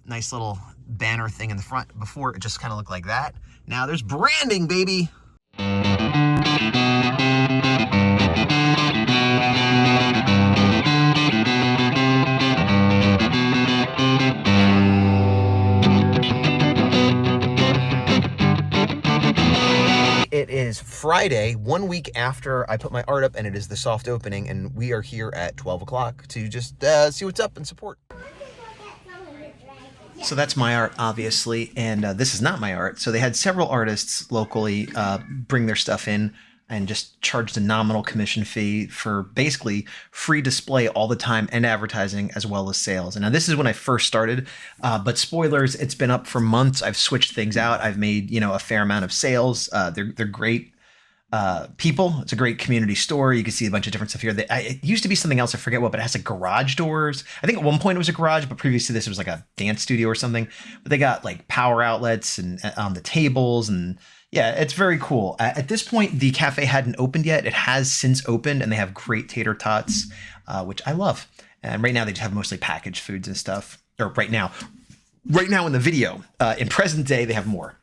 nice little banner thing in the front. Before, it just kind of looked like that. Now there's branding, baby. It is Friday, 1 week after I put my art up, and it is the soft opening, and we are here at 12 o'clock to just see what's up and support. So that's my art, obviously, and this is not my art. So they had several artists locally bring their stuff in and just charged a nominal commission fee for basically free display all the time and advertising as well as sales. And now this is when I first started, but spoilers, it's been up for months. I've switched things out. I've made, a fair amount of sales. They're great people. It's a great community store. You can see a bunch of different stuff here. It used to be something else. I forget what, but it has like garage doors. I think at one point it was a garage, but previous to this, it was like a dance studio or something. But they got like power outlets and on the tables, and yeah, it's very cool. At this point, the cafe hadn't opened yet. It has since opened, and they have great tater tots, which I love. And right now they just have mostly packaged foods and stuff. Or right now in the video, in present day, they have more.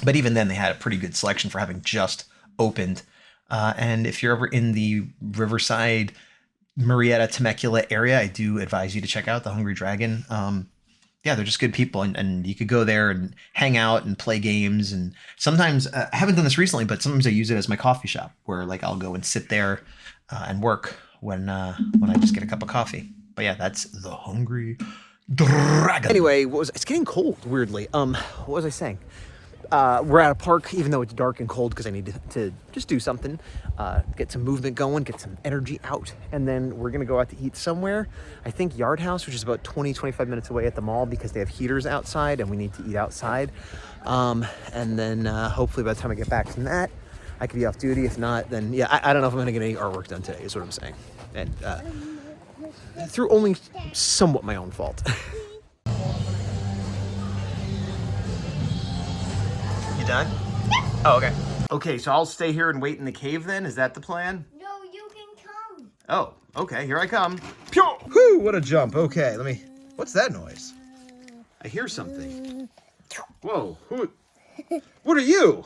But even then, they had a pretty good selection for having just opened. And if you're ever in the Riverside, Marietta, Temecula area, I do advise you to check out the Hungry Dragon. Yeah, they're just good people, and you could go there and hang out and play games. And sometimes I haven't done this recently, but sometimes I use it as my coffee shop, where like I'll go and sit there and work when I just get a cup of coffee. But yeah, that's the Hungry Dragon. Anyway, it's getting cold, weirdly. What was I saying? We're at a park, even though it's dark and cold, because I need to just do something, get some movement going, get some energy out. And then we're going to go out to eat somewhere. I think Yard House, which is about 20-25 minutes away at the mall, because they have heaters outside and we need to eat outside. And then hopefully by the time I get back from that, I could be off duty. If not, then yeah, I don't know if I'm going to get any artwork done today, is what I'm saying. And through only somewhat my own fault. You done? Oh, okay. Okay, so I'll stay here and wait in the cave then? Is that the plan? No, you can come. Oh, okay, here I come. Pew! Whew, what a jump. Okay, what's that noise? I hear something. Whoa, what are you?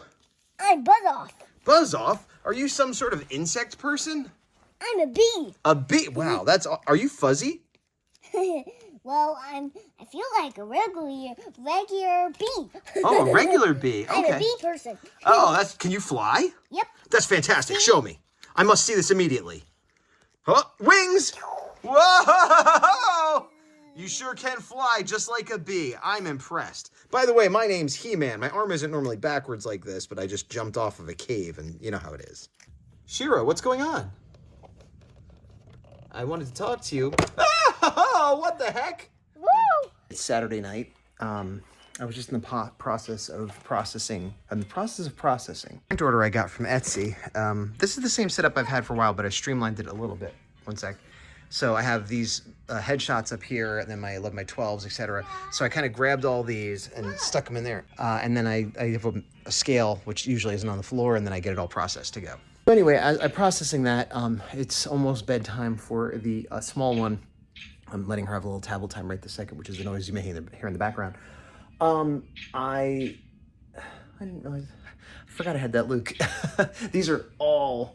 I'm Buzz-Off. Buzz-Off? Are you some sort of insect person? I'm a bee. A bee? Wow, are you fuzzy? Well, I feel like a regular bee. Oh, a regular bee. Okay. I'm a bee person. Oh, can you fly? Yep. That's fantastic. Show me. I must see this immediately. Oh, wings! Whoa! You sure can fly just like a bee. I'm impressed. By the way, my name's He-Man. My arm isn't normally backwards like this, but I just jumped off of a cave, and you know how it is. Shiro, what's going on? I wanted to talk to you. Oh, what the heck? Woo! It's Saturday night. I was just in the process of processing. Print order I got from Etsy. This is the same setup I've had for a while, but I streamlined it a little bit. One sec. So I have these headshots up here, and then my 11 by 12s, etc. So I kind of grabbed all these and stuck them in there. And then I have a scale, which usually isn't on the floor, and then I get it all processed to go. So anyway, as I'm processing that, it's almost bedtime for the small one. I'm letting her have a little tablet time right this second, which is the noise you may hear in the background. I didn't realize, I forgot I had that Luke. These are all,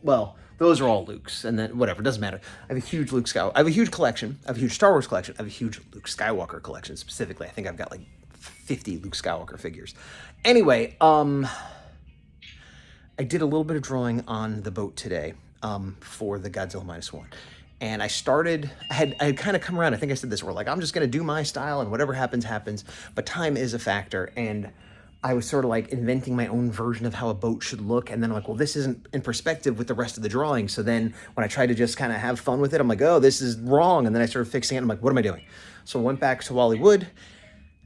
those are all Lukes, and then whatever, doesn't matter. I have a huge Luke Skywalker. I have a huge collection. I have a huge Star Wars collection. I have a huge Luke Skywalker collection specifically. I think I've got like 50 Luke Skywalker figures. Anyway, I did a little bit of drawing on the boat today for the Godzilla -1. And I had kind of come around, I think I said this, where like, I'm just going to do my style and whatever happens, happens. But time is a factor. And I was sort of like inventing my own version of how a boat should look. And then I'm like, well, this isn't in perspective with the rest of the drawing. So then when I tried to just kind of have fun with it, I'm like, oh, this is wrong. And then I started fixing it. I'm like, what am I doing? So I went back to Wally Wood,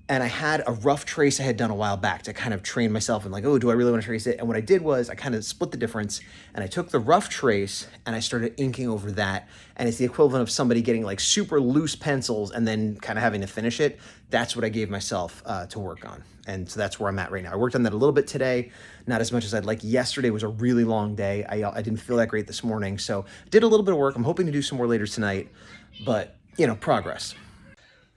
and I had a rough trace I had done a while back to kind of train myself and like, oh, do I really want to trace it? And what I did was I kind of split the difference, and I took the rough trace and I started inking over that. And it's the equivalent of somebody getting like super loose pencils and then kind of having to finish it. That's what I gave myself to work on. And so that's where I'm at right now. I worked on that a little bit today, not as much as I'd like. Yesterday was a really long day. I didn't feel that great this morning. So did a little bit of work. I'm hoping to do some more later tonight, but you know, progress.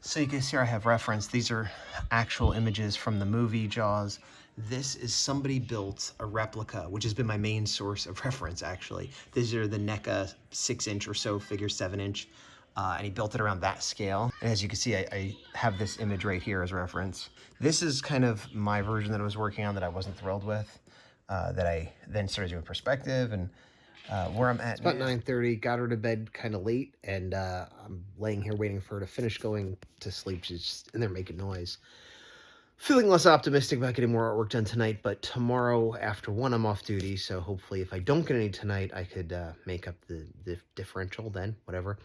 So you can see I have reference. These are actual images from the movie Jaws. This is somebody built a replica, which has been my main source of reference, actually. These are the NECA 6-inch or so, figure 7-inch, and he built it around that scale. And as you can see, I have this image right here as reference. This is kind of my version that I was working on that I wasn't thrilled with, that I then started doing perspective, and where I'm at. It's about 9:30, got her to bed kind of late, and I'm laying here waiting for her to finish going to sleep. She's just in there making noise. Feeling less optimistic about getting more artwork done tonight, but tomorrow after 1 I'm off duty, so hopefully if I don't get any tonight, I could make up the differential then, whatever.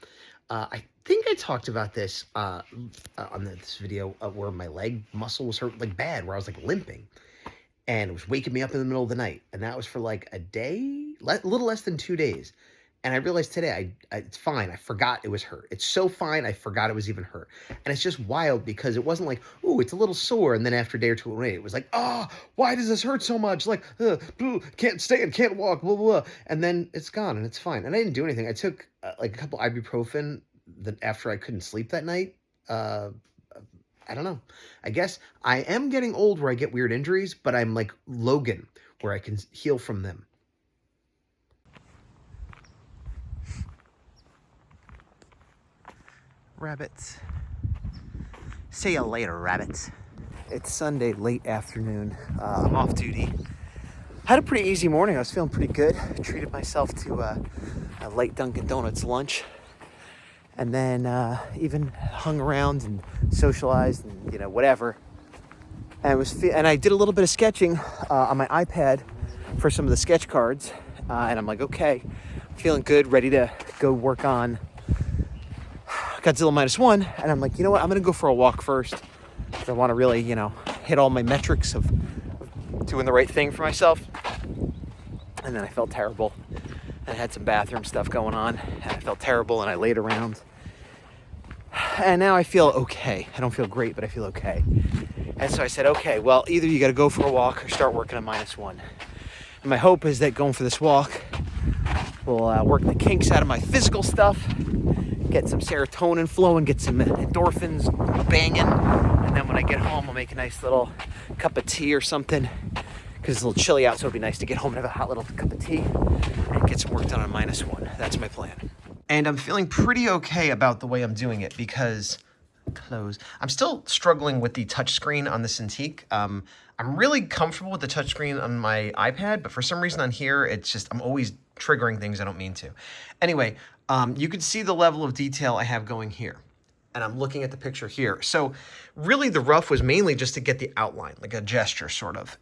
I think I talked about this on this video where my leg muscle was hurt like bad, where I was like limping. And it was waking me up in the middle of the night. And that was for like a day, a little less than 2 days. And I realized today, it's fine. I forgot it was hurt. It's so fine, I forgot it was even hurt. And it's just wild because it wasn't like, ooh, it's a little sore. And then after a day or two, it was like, why does this hurt so much? Like, can't stand, can't walk, blah, blah, blah. And then it's gone and it's fine. And I didn't do anything. I took like a couple ibuprofen after I couldn't sleep that night. I don't know. I guess I am getting old where I get weird injuries, but I'm like Logan where I can heal from them. Rabbits. See you later, rabbits. It's Sunday, late afternoon. I'm off duty. Had a pretty easy morning. I was feeling pretty good. Treated myself to a late Dunkin' Donuts lunch. And then even hung around and socialized and, whatever. And I did a little bit of sketching on my iPad for some of the sketch cards. And I'm like, okay, feeling good, ready to go work on Godzilla -1. And I'm like, you know what? I'm going to go for a walk first. Because I want to really, hit all my metrics of doing the right thing for myself. And then I felt terrible. I had some bathroom stuff going on, and I felt terrible, and I laid around. And now I feel okay. I don't feel great, but I feel okay. And so I said, okay, well, either you got to go for a walk or start working on -1. And my hope is that going for this walk will work the kinks out of my physical stuff, get some serotonin flowing, get some endorphins banging, and then when I get home, I'll make a nice little cup of tea or something, because it's a little chilly out, so it'll be nice to get home and have a hot little cup of tea and get some work done on -1. That's my plan. And I'm feeling pretty okay about the way I'm doing it because, I'm still struggling with the touchscreen on the Cintiq. I'm really comfortable with the touchscreen on my iPad, but for some reason on here, it's just, I'm always triggering things I don't mean to. Anyway, you can see the level of detail I have going here. And I'm looking at the picture here. So really the rough was mainly just to get the outline, like a gesture sort of,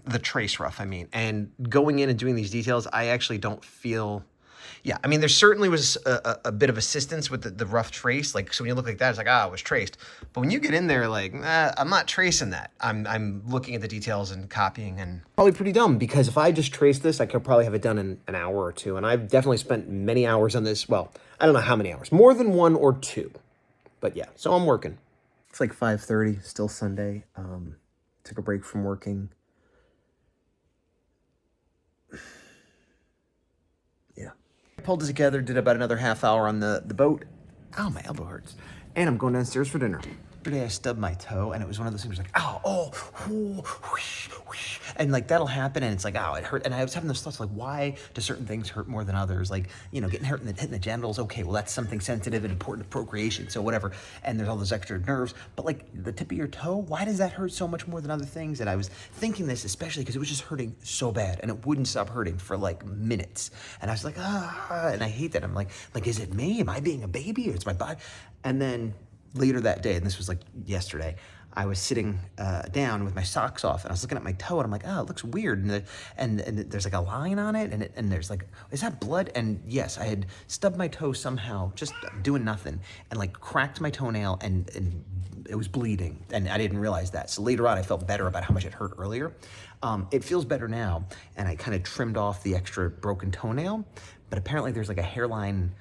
the trace rough, I mean. And going in and doing these details, I actually don't feel, I mean, there certainly was a bit of assistance with the rough trace. Like, so when you look like that, it's like, it was traced. But when you get in there, like, I'm not tracing that. I'm looking at the details and copying, and probably pretty dumb, because if I just traced this, I could probably have it done in an hour or two. And I've definitely spent many hours on this. Well, I don't know how many hours, more than 1 or 2. But yeah, so I'm working. It's like 5:30, still Sunday. Took a break from working. Yeah. Pulled it together, did about another half hour on the boat. Ow, my elbow hurts. And I'm going downstairs for dinner. Today I stubbed my toe, and it was one of those things like, whoosh, whoosh. And like that'll happen, and it's like, it hurt. And I was having those thoughts like, why do certain things hurt more than others? Like, getting hurt hitting the genitals, okay, well that's something sensitive and important to procreation, so whatever. And there's all those extra nerves, but like the tip of your toe, why does that hurt so much more than other things? And I was thinking this especially because it was just hurting so bad, and it wouldn't stop hurting for like minutes. And I was like, and I hate that. I'm like, is it me? Am I being a baby, or it's my body? And then later that day, and this was like yesterday, I was sitting down with my socks off, and I was looking at my toe, and I'm like, it looks weird, and there's like a line on it, and there's like, is that blood? And yes, I had stubbed my toe somehow, just doing nothing, and like cracked my toenail, and it was bleeding, and I didn't realize that. So later on, I felt better about how much it hurt earlier. It feels better now, and I kind of trimmed off the extra broken toenail, but apparently there's like a hairline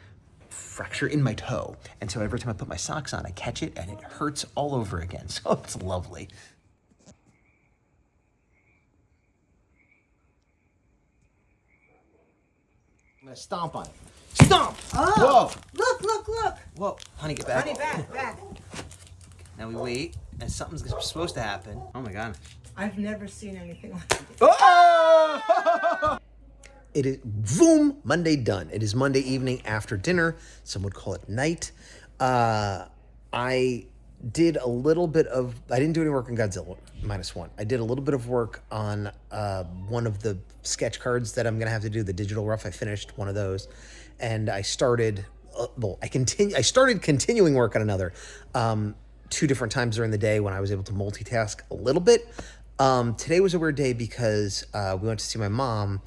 fracture in my toe, and so every time I put my socks on, I catch it, and it hurts all over again. So it's lovely. I'm gonna stomp on it. Stomp! Oh! Whoa! Look! Whoa! Honey, get back. Honey, back. Now we wait, and something's supposed to happen. Oh my god. I've never seen anything like this. Oh! It is boom, Monday done. It is Monday evening after dinner. Some would call it night. I did a little bit of, I didn't do any work on Godzilla -1. I did a little bit of work on one of the sketch cards that I'm going to have to do, the digital rough. I finished one of those. And I started, I started continuing work on another 2 different times during the day when I was able to multitask a little bit. Today was a weird day because we went to see my mom,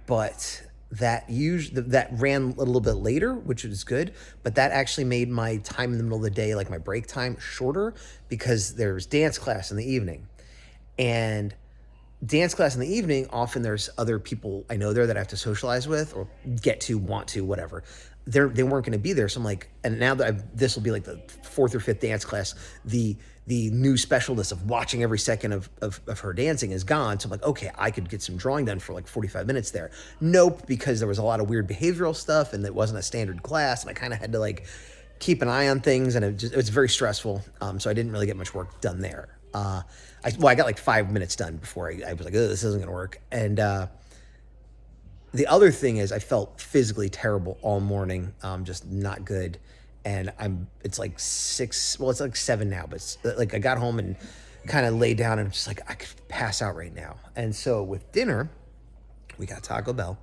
but that ran a little bit later, which was good, but that actually made my time in the middle of the day, like my break time, shorter because there's dance class in the evening. And dance class in the evening, often there's other people I know there that I have to socialize with or want to, whatever. They weren't going to be there. So I'm like, and now that this will be like the 4th or 5th dance class, the new specialness of watching every second of her dancing is gone. So I'm like, okay, I could get some drawing done for like 45 minutes there. Nope, because there was a lot of weird behavioral stuff and it wasn't a standard class. And I kind of had to like keep an eye on things and it was very stressful. So I didn't really get much work done there. I got like 5 minutes done before I was like, oh, this isn't going to work. And the other thing is I felt physically terrible all morning, just not good. And it's like 6, well, it's like 7 now, but it's like I got home and kind of laid down and I'm just like, I could pass out right now. And so with dinner, we got Taco Bell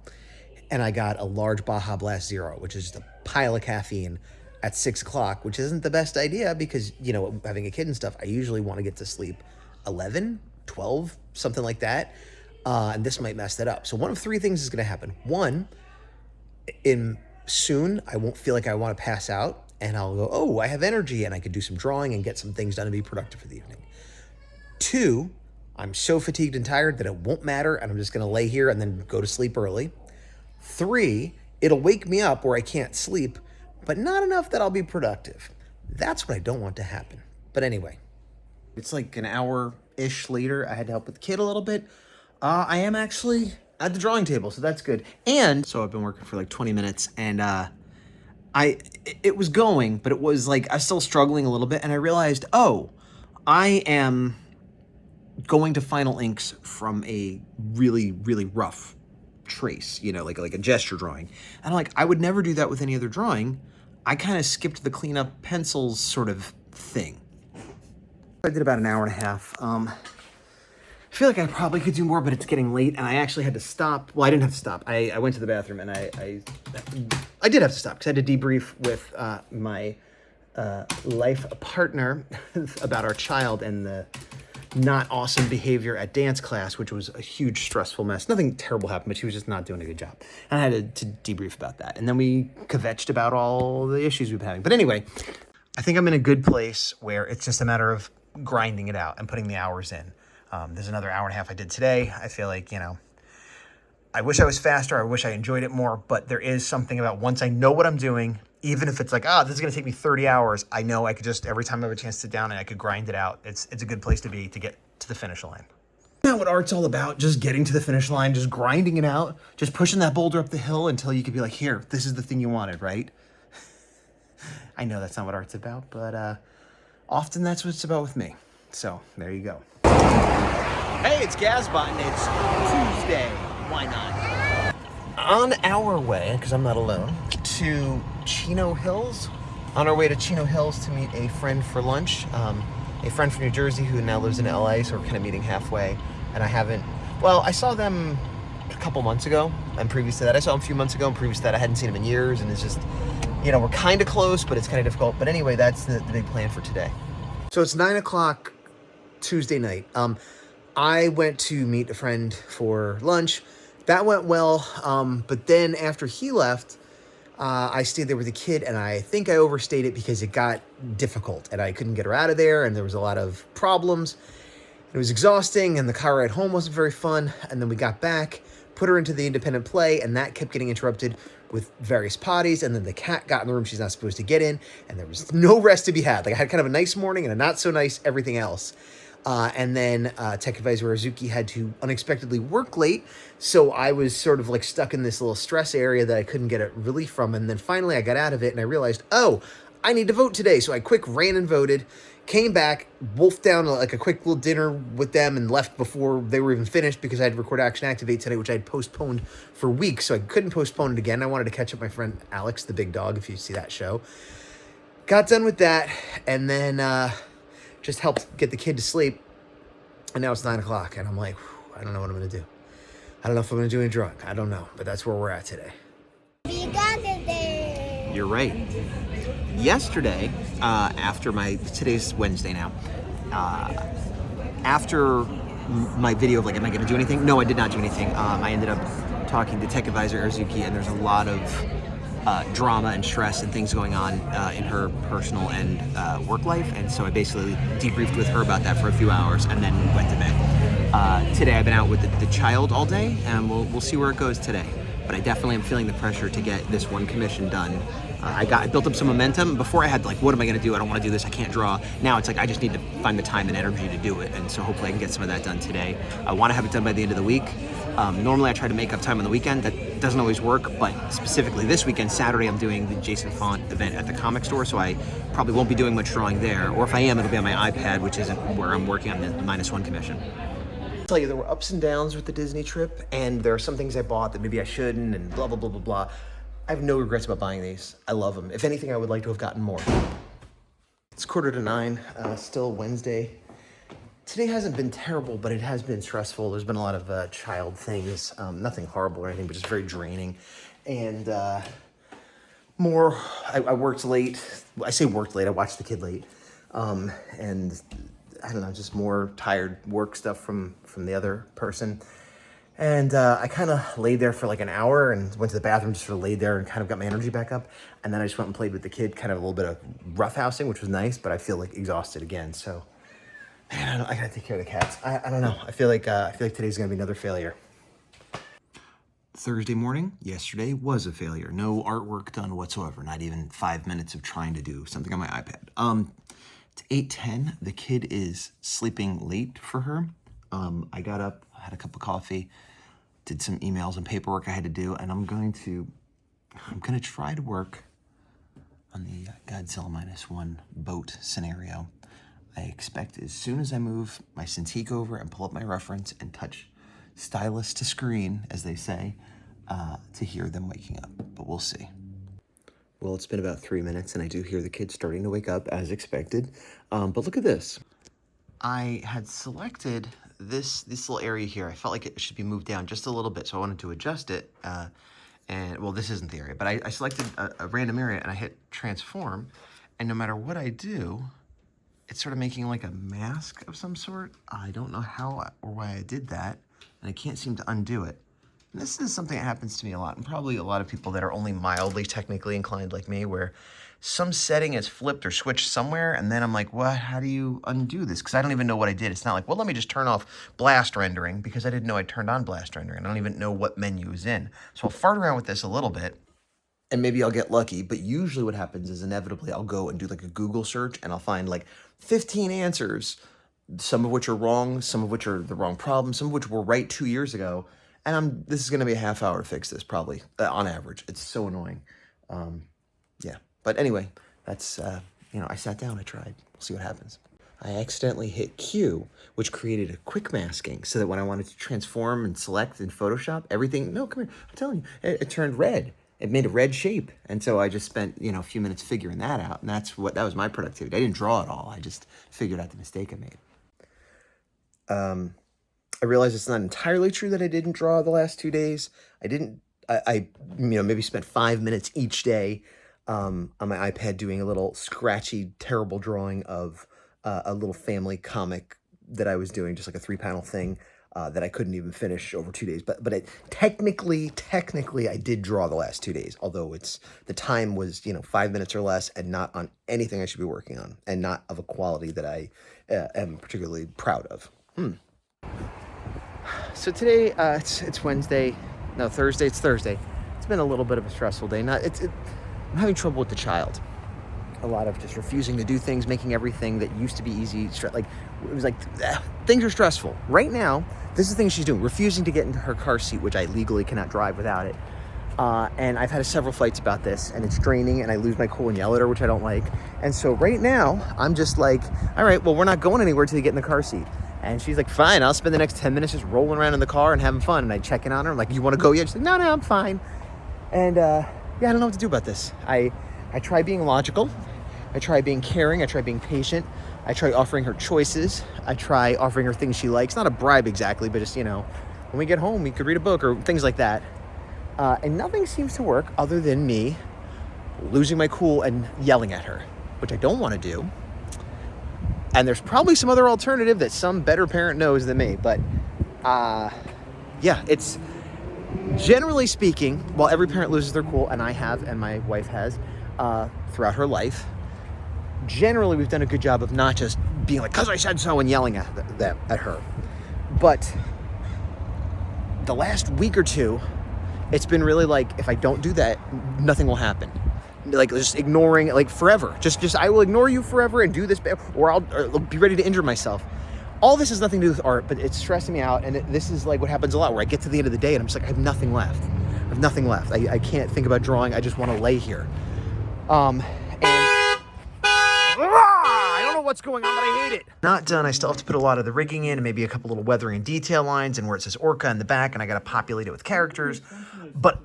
and I got a large Baja Blast Zero, which is just a pile of caffeine at 6 o'clock, which isn't the best idea because, you know, having a kid and stuff, I usually want to get to sleep 11, 12, something like that. And this might mess that up. So one of 3 things is going to happen. One, soon I won't feel like I want to pass out and I'll go, oh, I have energy and I could do some drawing and get some things done and be productive for the evening. 2, I'm so fatigued and tired that it won't matter and I'm just going to lay here and then go to sleep early. 3, it'll wake me up where I can't sleep, but not enough that I'll be productive. That's what I don't want to happen. But anyway, it's like an hour-ish later. I had to help with the kid a little bit. I am actually at the drawing table, so that's good. And so I've been working for like 20 minutes and it was going, but it was like, I was still struggling a little bit. And I realized, oh, I am going to final inks from a really, really rough trace, you know, like a gesture drawing. And I'm like, I would never do that with any other drawing. I kind of skipped the cleanup pencils sort of thing. I did about an hour and a half. I feel like I probably could do more, but it's getting late, and I actually had to stop. Well, I didn't have to stop. I went to the bathroom, and I did have to stop because I had to debrief with my life partner about our child and the not awesome behavior at dance class, which was a huge stressful mess. Nothing terrible happened, but she was just not doing a good job. And I had to debrief about that. And then we kvetched about all the issues we've been having. But anyway, I think I'm in a good place where it's just a matter of grinding it out and putting the hours in. There's another hour and a half I did today. I feel like, you know, I wish I was faster. I wish I enjoyed it more. But there is something about once I know what I'm doing, even if it's like, this is going to take me 30 hours, I know I could just, every time I have a chance to sit down and I could grind it out. It's a good place to be to get to the finish line. Isn't that what art's all about? Just getting to the finish line, just grinding it out, just pushing that boulder up the hill until you could be like, here, this is the thing you wanted, right? I know that's not what art's about, but often that's what it's about with me. So there you go. Hey, it's Gazbot and it's Tuesday. Why not? On our way, because I'm not alone, to Chino Hills. On our way to Chino Hills to meet a friend for lunch. A friend from New Jersey who now lives in LA, so we're kind of meeting halfway. And I saw them a couple months ago, and previous to that, I saw them a few months ago, and previous to that, I hadn't seen them in years, and it's just, you know, we're kind of close, but it's kind of difficult. But anyway, that's the big plan for today. So it's 9 o'clock Tuesday night. I went to meet a friend for lunch. That went well, but then after he left, I stayed there with the kid, and I think I overstayed it because it got difficult, and I couldn't get her out of there, and there was a lot of problems. It was exhausting, and the car ride home wasn't very fun, and then we got back, put her into the independent play, and that kept getting interrupted with various potties, and then the cat got in the room she's not supposed to get in, and there was no rest to be had. Like, I had kind of a nice morning and a not so nice everything else. And then Tech Advisor Azuki had to unexpectedly work late, so I was sort of like stuck in this little stress area that I couldn't get relief from. And then finally I got out of it and I realized, I need to vote today. So I quick ran and voted, came back, wolfed down like a quick little dinner with them, and left before they were even finished because I had to record Action Activate today, which I had postponed for weeks. So I couldn't postpone it again. I wanted to catch up my friend Alex, the big dog, if you see that show. Got done with that, and then just helped get the kid to sleep. And now it's 9 o'clock, and I'm like, I don't know what I'm going to do. I don't know if I'm going to do any drug. I don't know, but that's where we're at today. We got it there. You're right. Yesterday, today's Wednesday now, after my video of like, am I going to do anything? No, I did not do anything. I ended up talking to Tech Advisor Arzuki, and there's a lot of drama and stress and things going on in her personal and work life, and so I basically debriefed with her about that for a few hours and then went to bed. Today I've been out with the child all day, and we'll see where it goes today. But I definitely am feeling the pressure to get this one commission done. I built up some momentum. Before I had like, what am I going to do? I don't want to do this. I can't draw. Now it's like, I just need to find the time and energy to do it. And so hopefully I can get some of that done today. I want to have it done by the end of the week. Normally I try to make up time on the weekend. That doesn't always work, but specifically this weekend, Saturday, I'm doing the Jason Font event at the comic store, so I probably won't be doing much drawing there. Or if I am, it'll be on my iPad, which isn't where I'm working on the -1 commission. I'll tell you, there were ups and downs with the Disney trip, and there are some things I bought that maybe I shouldn't, and blah, blah, blah, blah, blah. I have no regrets about buying these. I love them. If anything, I would like to have gotten more. It's 8:45, still Wednesday. Today hasn't been terrible, but it has been stressful. There's been a lot of child things, nothing horrible or anything, but just very draining. And I worked late. I say worked late, I watched the kid late. And I don't know, just more tired work stuff from the other person. And I kind of laid there for like an hour and went to the bathroom, just sort of laid there and kind of got my energy back up. And then I just went and played with the kid, kind of a little bit of roughhousing, which was nice, but I feel like exhausted again. So, man, I gotta take care of the cats. I don't know. I feel like today's gonna be another failure. Thursday morning, yesterday was a failure. No artwork done whatsoever. Not even 5 minutes of trying to do something on my iPad. It's 8:10. The kid is sleeping late for her. I got up, had a cup of coffee, did some emails and paperwork I had to do, and I'm gonna try to work on the Godzilla -1 boat scenario. I expect as soon as I move my Cintiq over and pull up my reference and touch stylus to screen, as they say, to hear them waking up, but we'll see. Well, it's been about 3 minutes, and I do hear the kids starting to wake up as expected. But look at this. I had selected this little area here. I felt like it should be moved down just a little bit, so I wanted to adjust it. And well, this isn't the area, but I selected a random area, and I hit transform, and no matter what I do, it's sort of making like a mask of some sort. I don't know how or why I did that, and I can't seem to undo it. And this is something that happens to me a lot, and probably a lot of people that are only mildly technically inclined like me, where some setting is flipped or switched somewhere, and then I'm like, what? How do you undo this? Because I don't even know what I did. It's not like, well, let me just turn off blast rendering, because I didn't know I turned on blast rendering. I don't even know what menu is in. So I'll fart around with this a little bit, and maybe I'll get lucky, but usually what happens is inevitably I'll go and do like a Google search, and I'll find like 15 answers, some of which are wrong, some of which are the wrong problem, some of which were right 2 years ago. And this is going to be a half hour to fix this, probably, on average. It's so annoying. Yeah. But anyway, that's, I sat down, I tried. We'll see what happens. I accidentally hit Q, which created a quick masking, so that when I wanted to transform and select in Photoshop, everything, no, come here, I'm telling you, it turned red. It made a red shape. And so I just spent, a few minutes figuring that out. And that was my productivity. I didn't draw it all. I just figured out the mistake I made. I realize it's not entirely true that I didn't draw the last 2 days. I maybe spent 5 minutes each day on my iPad doing a little scratchy, terrible drawing of a little family comic that I was doing, just like a 3-panel thing that I couldn't even finish over 2 days. But technically, I did draw the last 2 days, although the time was 5 minutes or less, and not on anything I should be working on, and not of a quality that I am particularly proud of. So today, it's Wednesday. No, Thursday. It's Thursday. It's been a little bit of a stressful day. I'm having trouble with the child. A lot of just refusing to do things, making everything that used to be easy. Things are stressful. Right now, this is the thing she's doing. Refusing to get into her car seat, which I legally cannot drive without it. And I've had several fights about this, and it's draining, and I lose my cool and yell at her, which I don't like. And so right now, I'm just like, all right, well, we're not going anywhere till you get in the car seat. And she's like, fine, I'll spend the next 10 minutes just rolling around in the car and having fun. And I check in on her. I'm like, you want to go yet? She's like, no, I'm fine. And yeah, I don't know what to do about this. I try being logical. I try being caring. I try being patient. I try offering her choices. I try offering her things she likes. Not a bribe exactly, but just, when we get home, we could read a book or things like that. And nothing seems to work other than me losing my cool and yelling at her, which I don't want to do. And there's probably some other alternative that some better parent knows than me. But yeah, it's generally speaking, while every parent loses their cool, and I have, and my wife has, throughout her life, generally we've done a good job of not just being like, because I said so, and yelling at her. But the last week or two, it's been really like, if I don't do that, nothing will happen. Like, just ignoring, like, forever. Just I will ignore you forever and do this, or I'll be ready to injure myself. All this has nothing to do with art, but it's stressing me out, and this is like what happens a lot, where I get to the end of the day, and I'm just like, I have nothing left. I can't think about drawing. I just want to lay here. And I don't know what's going on, but I hate it. Not done. I still have to put a lot of the rigging in, and maybe a couple little weathering and detail lines, and where it says Orca in the back, and I got to populate it with characters. But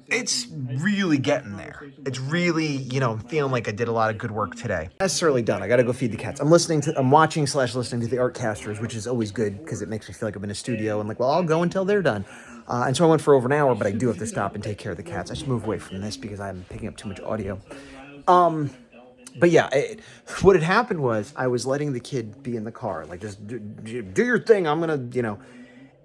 it's really getting there. It's really, feeling like I did a lot of good work today. Not necessarily done. I got to go feed the cats. I'm watching / listening to the Artcasters, which is always good because it makes me feel like I'm in a studio and like, well, I'll go until they're done. And so I went for over an hour, but I do have to stop and take care of the cats. I should move away from this because I'm picking up too much audio. But yeah, what had happened was I was letting the kid be in the car, like, just do your thing. I'm going to,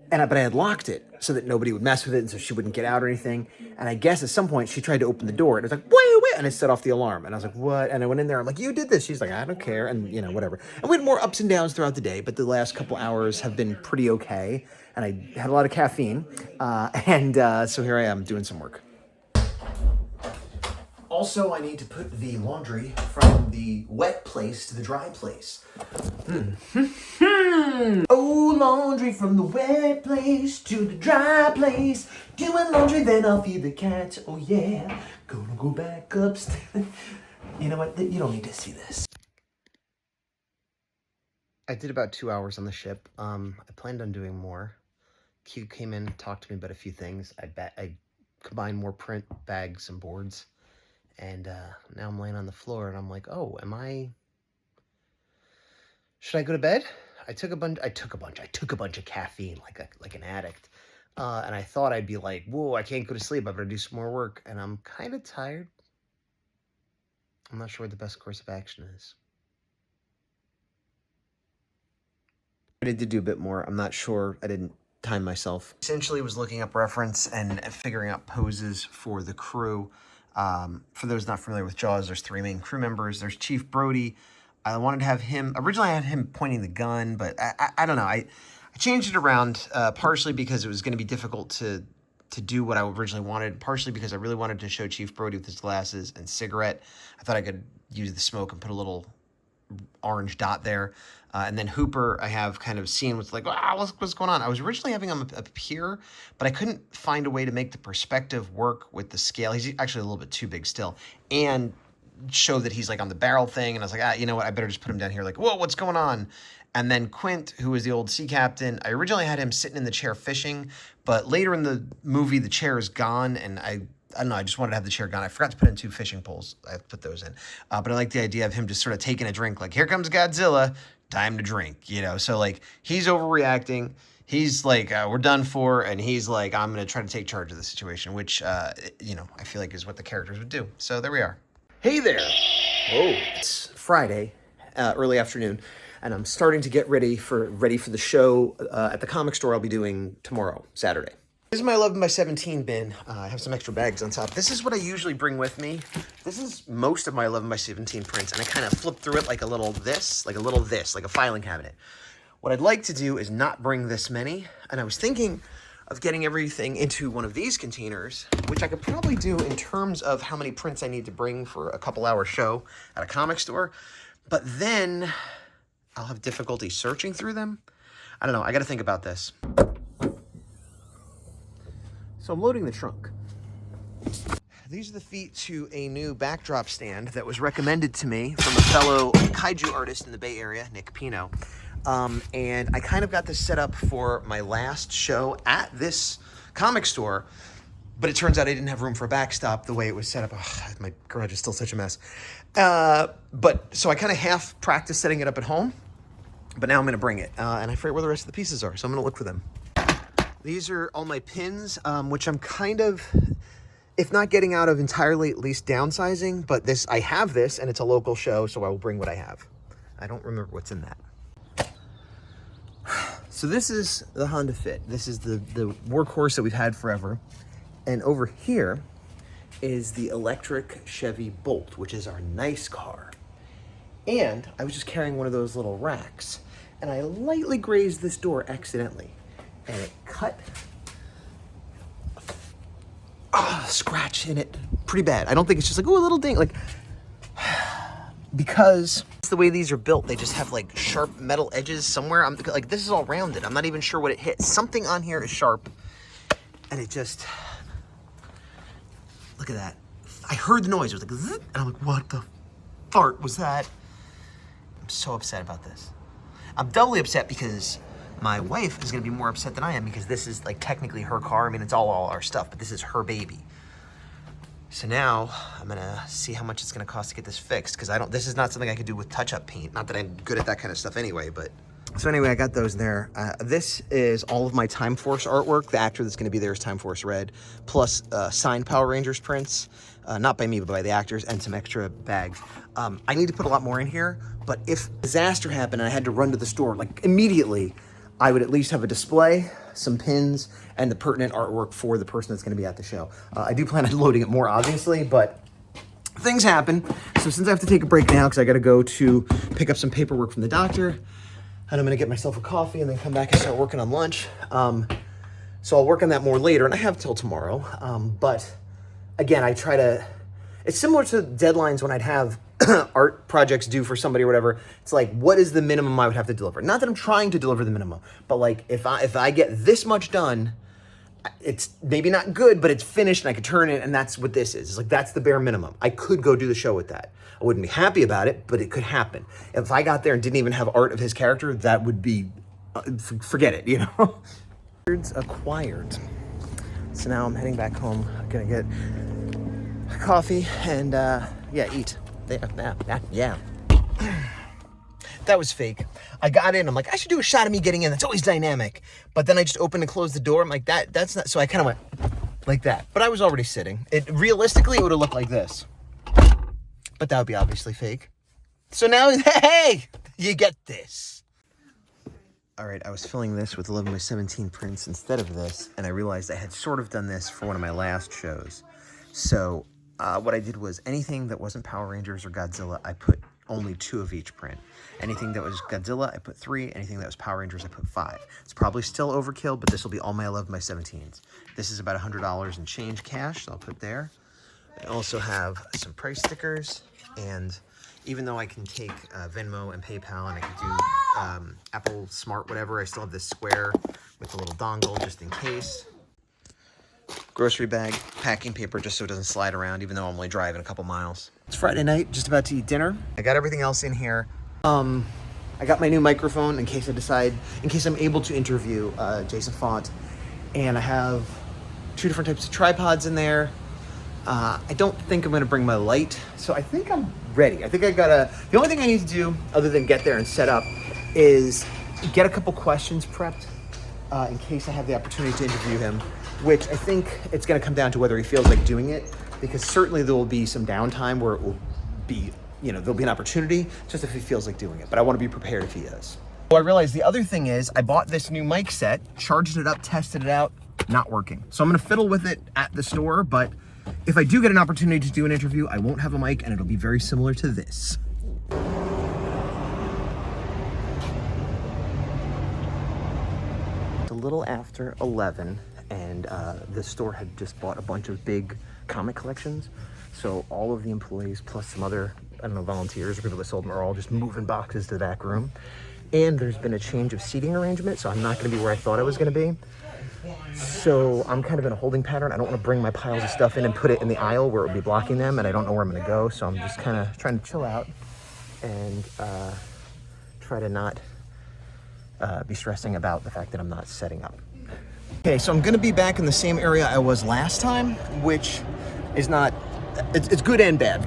but I had locked it so that nobody would mess with it and so she wouldn't get out or anything. And I guess at some point she tried to open the door and it was like, wait, and it set off the alarm. And I was like, what? And I went in there. I'm like, you did this. She's like, I don't care. And, whatever. And we had more ups and downs throughout the day, but the last couple hours have been pretty okay. And I had a lot of caffeine. So here I am doing some work. Also, I need to put the laundry from the wet place to the dry place. Oh, laundry from the wet place to the dry place. Doing laundry, then I'll feed the cats. Oh, yeah. Gonna go back upstairs. You know what? You don't need to see this. I did about 2 hours on the ship. I planned on doing more. Q came in, talked to me about a few things. I combined more print, bags, and boards. And now I'm laying on the floor, and I'm like, oh, should I go to bed? I took a bunch of caffeine, like an addict. And I thought I'd be like, whoa, I can't go to sleep. I better do some more work. And I'm kind of tired. I'm not sure what the best course of action is. I did do a bit more. I'm not sure. I didn't time myself. Essentially was looking up reference and figuring out poses for the crew. For those not familiar with Jaws, there's 3 main crew members. There's Chief Brody. I wanted to have him, originally I had him pointing the gun, but I don't know. I changed it around, partially because it was going to be difficult to do what I originally wanted, partially because I really wanted to show Chief Brody with his glasses and cigarette. I thought I could use the smoke and put a little orange dot there. And then Hooper, I have kind of seen what's like, what's going on? I was originally having him up here, but I couldn't find a way to make the perspective work with the scale. He's actually a little bit too big still. And show that he's like on the barrel thing. And I was like, you know what? I better just put him down here like, whoa, what's going on? And then Quint, who is the old sea captain, I originally had him sitting in the chair fishing, but later in the movie, the chair is gone. And I don't know, I just wanted to have the chair gone. I forgot to put in 2 fishing poles. I put those in. But I like the idea of him just sort of taking a drink, like, here comes Godzilla, time to drink, So, like, he's overreacting. He's like, we're done for. And he's like, I'm going to try to take charge of the situation, which, I feel like is what the characters would do. So there we are. Hey there. Oh, it's Friday, early afternoon. And I'm starting to get ready for the show at the comic store I'll be doing tomorrow, Saturday. This is my 11 by 17 bin. I have some extra bags on top. This is what I usually bring with me. This is most of my 11 by 17 prints, and I kind of flip through it like a filing cabinet. What I'd like to do is not bring this many, and I was thinking of getting everything into one of these containers, which I could probably do in terms of how many prints I need to bring for a couple-hour show at a comic store, but then I'll have difficulty searching through them. I don't know. I got to think about this. So I'm loading the trunk. These are the feet to a new backdrop stand that was recommended to me from a fellow kaiju artist in the Bay Area, Nick Pino. And I kind of got this set up for my last show at this comic store, but it turns out I didn't have room for a backstop the way it was set up. Ugh, my garage is still such a mess. But so I kind of half practiced setting it up at home, but now I'm gonna bring it. And I forget where the rest of the pieces are, so I'm gonna look for them. These are all my pins, which I'm kind of, if not getting out of entirely, at least downsizing, but I have this and it's a local show, so I will bring what I have. I don't remember what's in that. So this is the Honda Fit. This is the workhorse that we've had forever. And over here is the electric Chevy Bolt, which is our nice car. And I was just carrying one of those little racks, and I lightly grazed this door accidentally, and it cut a scratch in it pretty bad. I don't think it's just like, oh, a little ding, like, because it's the way these are built. They just have like sharp metal edges somewhere. I'm like, this is all rounded. I'm not even sure what it hit. Something on here is sharp, and it just, look at that. I heard the noise. It was like, zzz, and I'm like, what the fart was that? I'm so upset about this. I'm doubly upset because my wife is gonna be more upset than I am, because this is like technically her car. I mean, it's all our stuff, but this is her baby. So now I'm gonna see how much it's gonna cost to get this fixed, because this is not something I could do with touch-up paint. Not that I'm good at that kind of stuff anyway, but. So anyway, I got those there. This is all of my Time Force artwork. The actor that's gonna be there is Time Force Red, plus signed Power Rangers prints, not by me, but by the actors, and some extra bags. I need to put a lot more in here, but if disaster happened and I had to run to the store, like immediately, I would at least have a display, some pins, and the pertinent artwork for the person that's gonna be at the show. I do plan on loading it more, obviously, but things happen. So since I have to take a break now, because I gotta go to pick up some paperwork from the doctor, and I'm gonna get myself a coffee and then come back and start working on lunch. So I'll work on that more later, and I have till tomorrow. But again, it's similar to deadlines when I'd have art projects due for somebody or whatever. It's like, what is the minimum I would have to deliver? Not that I'm trying to deliver the minimum, but like if I get this much done, it's maybe not good, but it's finished and I could turn it, and that's what this is. It's like, that's the bare minimum. I could go do the show with that. I wouldn't be happy about it, but it could happen. If I got there and didn't even have art of his character, that would be, forget it, you know? Acquired. So now I'm heading back home. I'm gonna get coffee and yeah, eat. Yeah. That was fake. I got in, I'm like, I should do a shot of me getting in. That's always dynamic. But then I just opened and closed the door. I'm like, that's not, so I kind of went like that. But I was already sitting. Realistically, it would have looked like this. But that would be obviously fake. So now, hey, you get this. All right, I was filling this with 11 by 17 prints instead of this, and I realized I had sort of done this for one of my last shows. So what I did was anything that wasn't Power Rangers or Godzilla, I put only 2 of each print. Anything that was Godzilla, I put 3. Anything that was Power Rangers, I put 5. It's probably still overkill, but this will be all my 11 by 17s. This is about $100 in change cash, so I'll put there. I also have some price stickers, and even though I can take Venmo and PayPal, and I can do Apple Smart, whatever, I still have this square with a little dongle just in case. Grocery bag, packing paper just so it doesn't slide around, even though I'm only driving a couple miles. It's Friday night, just about to eat dinner. I got everything else in here. I got my new microphone in case I'm able to interview Jason Font, and I have 2 different types of tripods in there. I don't think I'm gonna bring my light, so I think I'm ready. I think the only thing I need to do, other than get there and set up, is get a couple questions prepped in case I have the opportunity to interview him, which I think it's gonna come down to whether he feels like doing it, because certainly there will be some downtime where it will be, there'll be an opportunity, just if he feels like doing it, but I wanna be prepared if he is. So I realized the other thing is, I bought this new mic set, charged it up, tested it out, not working. So I'm gonna fiddle with it at the store, but if I do get an opportunity to do an interview, I won't have a mic, and it'll be very similar to this. It's a little after 11, and the store had just bought a bunch of big comic collections. So all of the employees, plus some other, volunteers or people that sold them, are all just moving boxes to the back room. And there's been a change of seating arrangement, so I'm not gonna be where I thought I was gonna be. So I'm kind of in a holding pattern. I don't want to bring my piles of stuff in and put it in the aisle where it would be blocking them, and I don't know where I'm going to go. So I'm just kind of trying to chill out and try to not be stressing about the fact that I'm not setting up. Okay, so I'm going to be back in the same area I was last time, which is not, it's good and bad.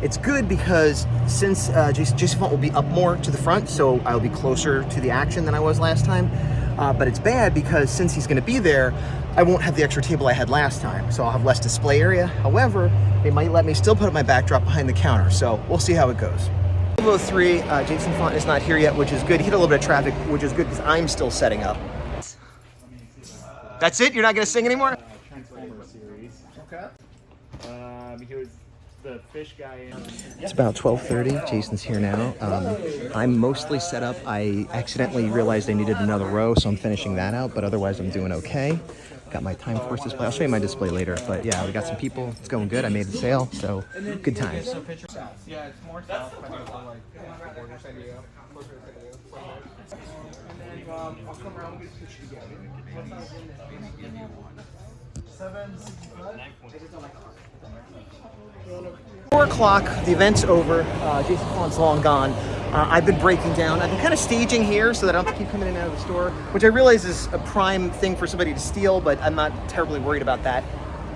It's good because since Jason Font will be up more to the front, so I'll be closer to the action than I was last time. But it's bad because since he's going to be there, I won't have the extra table I had last time, so I'll have less display area. However, they might let me still put up my backdrop behind the counter, so we'll see how it goes. 12:03, Jason Font is not here yet, which is good. He hit a little bit of traffic, which is good because I'm still setting up. That's it? You're not going to sing anymore? Transformer series. Okay. He was the fish guy in. It's about 12:30. Jason's here now. I'm mostly set up. I accidentally realized I needed another row, so I'm finishing that out, but otherwise I'm doing okay. Got my time force display. I'll show you my display later, but yeah, we got some people. It's going good. I made the sale, so good times. Yeah, it's more south. But it's like border San Diego, closer to San Diego. And then I'll come around and get the fish together. 4 o'clock, the event's over. Jason Font's long gone. I've been breaking down. I've been kind of staging here so that I don't have to keep coming in and out of the store, which I realize is a prime thing for somebody to steal, but I'm not terribly worried about that.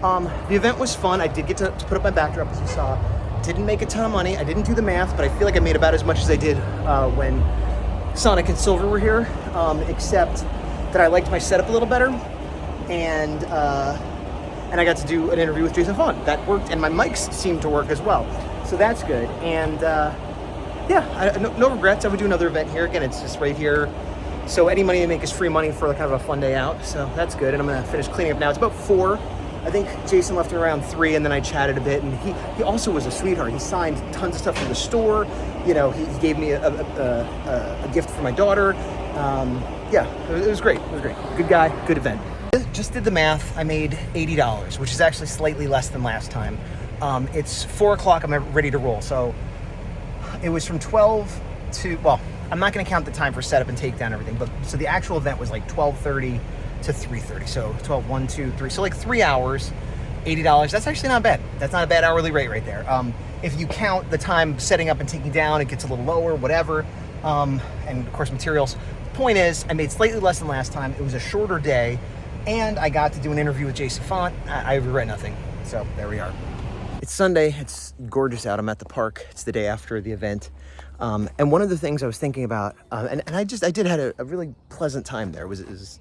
The event was fun. I did get to put up my backdrop, as you saw. Didn't make a ton of money. I didn't do the math, but I feel like I made about as much as I did when Sonic and Silver were here, except that I liked my setup a little better. And I got to do an interview with Jason Font. That worked, and my mics seemed to work as well. So that's good. And yeah, no regrets. I would do another event here. Again, it's just right here. So any money I make is free money for kind of a fun day out. So that's good. And I'm gonna finish cleaning up now. It's about 4. I think Jason left around 3, and then I chatted a bit. And he also was a sweetheart. He signed tons of stuff from the store. You know, he gave me a gift for my daughter. Yeah, it was great. It was great. Good guy, good event. Just did the math. I made $80, which is actually slightly less than last time. It's 4 o'clock. I'm ready to roll. So it was from 12 to, well, I'm not going to count the time for setup and takedown and everything, but so the actual event was like 12:30 to 3:30. So 12, 1, 2, 3. So like 3 hours, $80. That's actually not bad. That's not a bad hourly rate right there. If you count the time setting up and taking down, it gets a little lower, whatever. And of course, materials. The point is, I made slightly less than last time. It was a shorter day. And I got to do an interview with Jason Font. I regret nothing. So there we are. It's Sunday. It's gorgeous out. I'm at the park. It's the day after the event. And one of the things I was thinking about, and I did had a really pleasant time there. Was it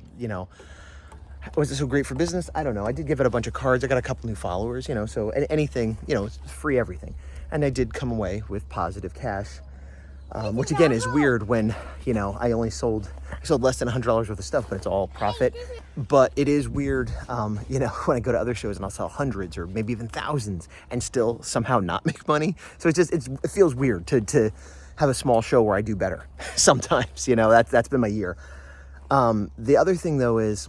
so great for business? I don't know. I did give it a bunch of cards. I got a couple new followers, so anything, it's free everything. And I did come away with positive cash. Which again is weird when, I sold less than $100 worth of stuff, but it's all profit. But it is weird, when I go to other shows and I'll sell hundreds or maybe even thousands and still somehow not make money. So it feels weird to have a small show where I do better sometimes, that's been my year. The other thing though is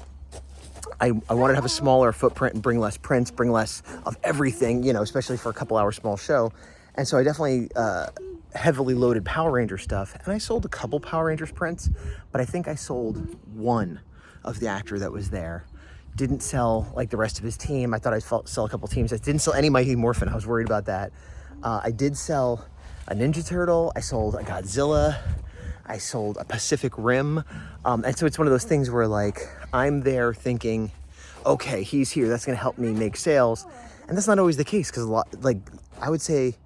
I wanted to have a smaller footprint and bring less prints, bring less of everything, especially for a couple hour small show. And so I definitely, heavily loaded Power Ranger stuff, and I sold a couple Power Rangers prints, but I think I sold one of the actor that was there. Didn't sell like the rest of his team. I thought I'd sell a couple teams. I didn't sell any Mighty Morphin. I was worried about that. I did sell a Ninja Turtle. I sold a Godzilla. I sold a Pacific Rim. And so it's one of those things where like I'm there thinking, okay, he's here. That's going to help me make sales. And that's not always the case because I would say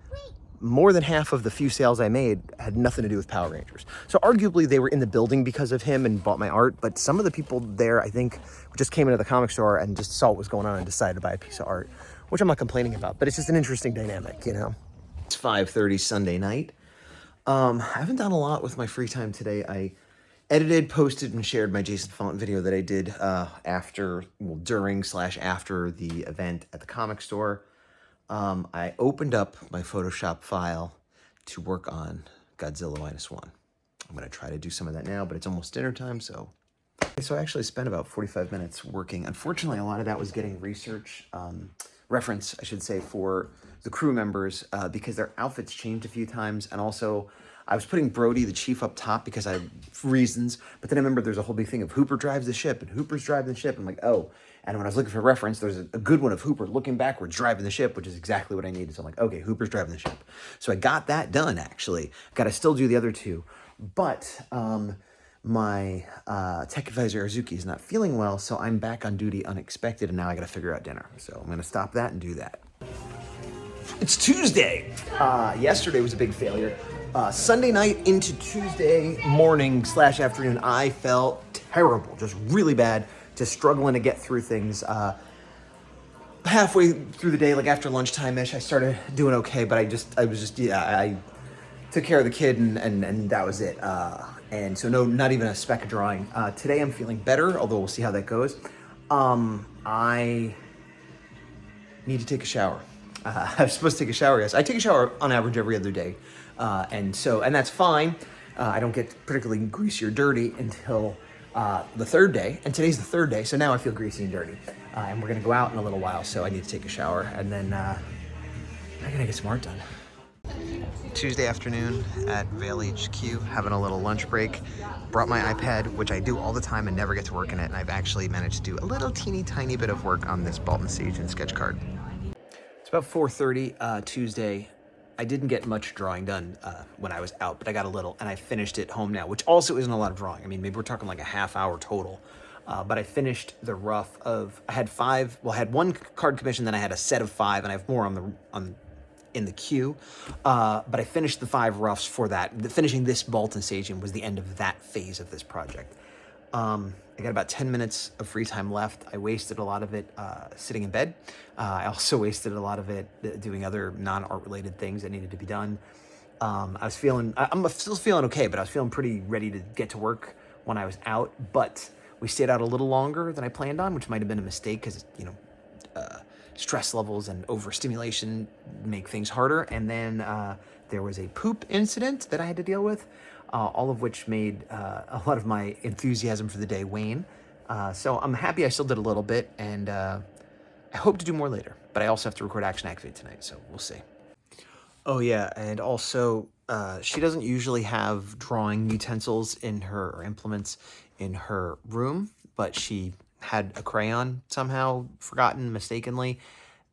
more than half of the few sales I made had nothing to do with Power Rangers. So arguably they were in the building because of him and bought my art, but some of the people there, I think, just came into the comic store and just saw what was going on and decided to buy a piece of art, which I'm not complaining about, but it's just an interesting dynamic, It's 5:30 Sunday night. I haven't done a lot with my free time today. I edited, posted, and shared my Jason Font video that I did during/after the event at the comic store. I opened up my Photoshop file to work on Godzilla -1. I'm going to try to do some of that now, but it's almost dinner time, so I actually spent about 45 minutes working. Unfortunately, a lot of that was getting reference, I should say, for the crew members, because their outfits changed a few times, and also I was putting Brody, the chief, up top because I have reasons, but then I remember there's a whole big thing of Hooper drives the ship and Hooper's driving the ship. I'm like, oh. And when I was looking for reference, there's a good one of Hooper looking backwards, driving the ship, which is exactly what I needed. So I'm like, okay, Hooper's driving the ship. So I got that done, actually. Got to still do the other two. But my tech advisor, Arzuki, is not feeling well, so I'm back on duty unexpected, and now I got to figure out dinner. So I'm going to stop that and do that. It's Tuesday. Yesterday was a big failure. Sunday night into Tuesday morning / afternoon, I felt terrible, just really bad. Just struggling to get through things. Halfway through the day, like after lunchtime-ish, I started doing okay, but I took care of the kid and that was it. And so not even a speck of drawing. Today I'm feeling better, although we'll see how that goes. I need to take a shower. I was supposed to take a shower, yes. I take a shower on average every other day. And that's fine. I don't get particularly greasy or dirty until the third day, and today's the third day, so now I feel greasy and dirty. And we're gonna go out in a little while, so I need to take a shower, and then I gotta get some art done. Tuesday afternoon at Vail HQ, having a little lunch break. Brought my iPad, which I do all the time and never get to work in it, and I've actually managed to do a little teeny tiny bit of work on this Baltimore Sage and sketch card. It's about 4:30 Tuesday. I didn't get much drawing done when I was out, but I got a little, and I finished it home now, which also isn't a lot of drawing. I mean, maybe we're talking like a half hour total. But I finished the rough of, I had one card commission, then I had a set of 5, and I have more in the queue. But I finished the 5 roughs for that. Finishing this Baltimore Sage was the end of that phase of this project. I got about 10 minutes of free time left. I wasted a lot of it sitting in bed. I also wasted a lot of it doing other non-art related things that needed to be done. I'm still feeling okay, but I was feeling pretty ready to get to work when I was out. But we stayed out a little longer than I planned on, which might have been a mistake because, stress levels and overstimulation make things harder. And then there was a poop incident that I had to deal with. All of which made a lot of my enthusiasm for the day wane. So I'm happy I still did a little bit, and I hope to do more later. But I also have to record Action Activate tonight, so we'll see. Oh yeah, and also she doesn't usually have drawing utensils or implements in her room, but she had a crayon somehow forgotten mistakenly,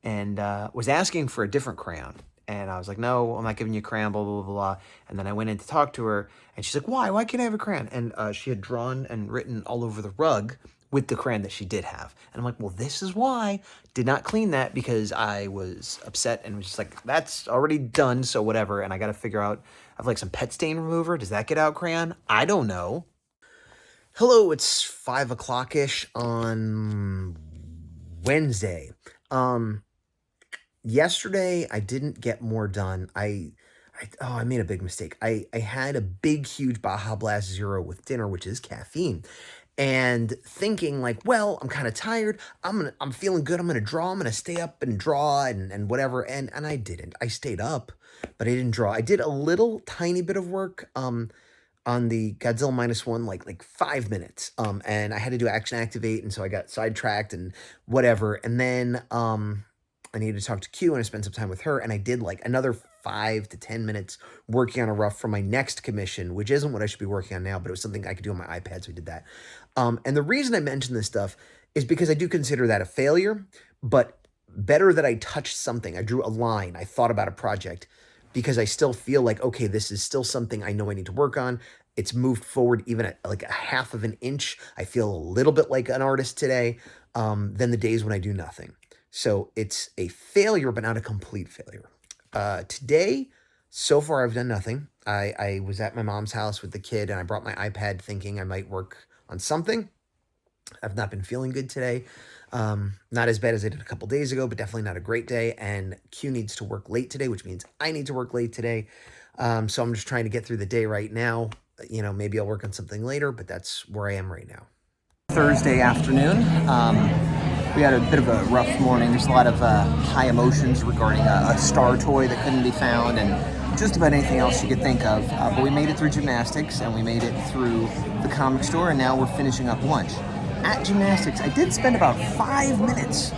and was asking for a different crayon. And I was like, no, I'm not giving you a crayon, blah, blah, blah, blah. And then I went in to talk to her, and she's like, why? Why can't I have a crayon? And she had drawn and written all over the rug with the crayon that she did have. And I'm like, well, this is why. Did not clean that because I was upset and was just like, that's already done, so whatever. And I got to figure out, I have like some pet stain remover. Does that get out crayon? I don't know. Hello, it's 5 o'clock-ish on Wednesday. Yesterday, I didn't get more done. I made a big mistake. I had a big, huge Baja Blast Zero with dinner, which is caffeine. And thinking like, well, I'm kind of tired. I'm feeling good. I'm going to draw. I'm going to stay up and draw and whatever. And I didn't. I stayed up, but I didn't draw. I did a little tiny bit of work on the Godzilla -1, like 5 minutes. And I had to do Action Activate. And so I got sidetracked and whatever. And then I needed to talk to Q, and I spent some time with her, and I did like another 5 to 10 minutes working on a rough for my next commission, which isn't what I should be working on now, but it was something I could do on my iPad, so I did that. And the reason I mention this stuff is because I do consider that a failure, but better that I touched something. I drew a line. I thought about a project because I still feel like, okay, this is still something I know I need to work on. It's moved forward even at like a half of an inch. I feel a little bit like an artist today than the days when I do nothing. So it's a failure, but not a complete failure. Today, so far, I've done nothing. I was at my mom's house with the kid, and I brought my iPad thinking I might work on something. I've not been feeling good today. Not as bad as I did a couple days ago, but definitely not a great day. And Q needs to work late today, which means I need to work late today. So I'm just trying to get through the day right now. Maybe I'll work on something later, but that's where I am right now. Thursday afternoon. We had a bit of a rough morning. There's a lot of high emotions regarding a star toy that couldn't be found and just about anything else you could think of. But we made it through gymnastics, and we made it through the comic store, and now we're finishing up lunch. At gymnastics, I did spend about 5 minutes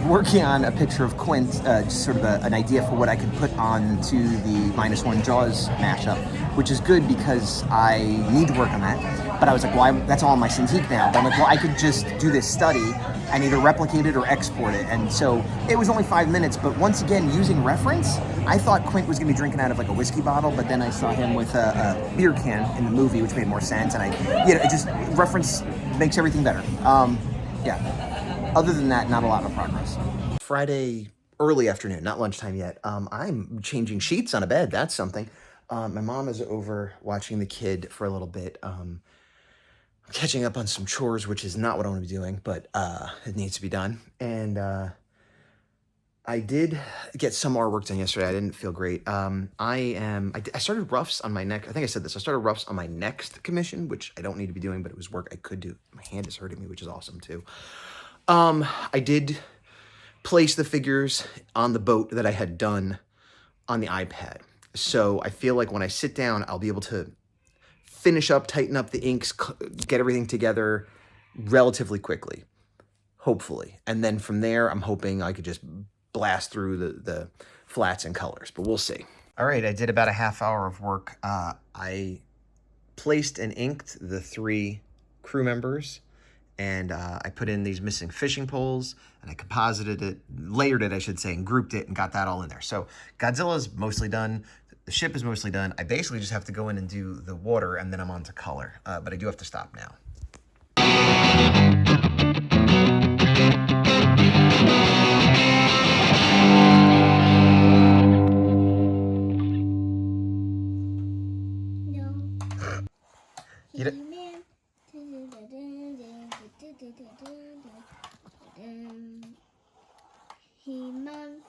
working on a picture of Quint, just sort of an idea for what I could put on to the -1 Jaws mashup, which is good because I need to work on that. But I was like, well, that's all on my Cintiq now. But I'm like, well, I could just do this study and either replicate it or export it. And so it was only 5 minutes, but once again, using reference, I thought Quint was gonna be drinking out of like a whiskey bottle, but then I saw him with a beer can in the movie, which made more sense. And it just, reference makes everything better. Yeah. Other than that, not a lot of progress. Friday early afternoon, not lunchtime yet. I'm changing sheets on a bed. That's something. My mom is over watching the kid for a little bit. I'm catching up on some chores, which is not what I want to be doing, but it needs to be done. And I did get some more work done yesterday. I didn't feel great. I started roughs on my neck. I think I said this. I started roughs on my next commission, which I don't need to be doing, but it was work I could do. My hand is hurting me, which is awesome too. I did place the figures on the boat that I had done on the iPad. So I feel like when I sit down, I'll be able to finish up, tighten up the inks, get everything together relatively quickly, hopefully. And then from there, I'm hoping I could just blast through the flats and colors, but we'll see. All right, I did about a half hour of work. I placed and inked the 3 crew members, and I put in these missing fishing poles, and I composited it, layered it, I should say, and grouped it, and got that all in there. So Godzilla's mostly done. The ship is mostly done. I basically just have to go in and do the water, and then I'm on to color. But I do have to stop now. He-Man.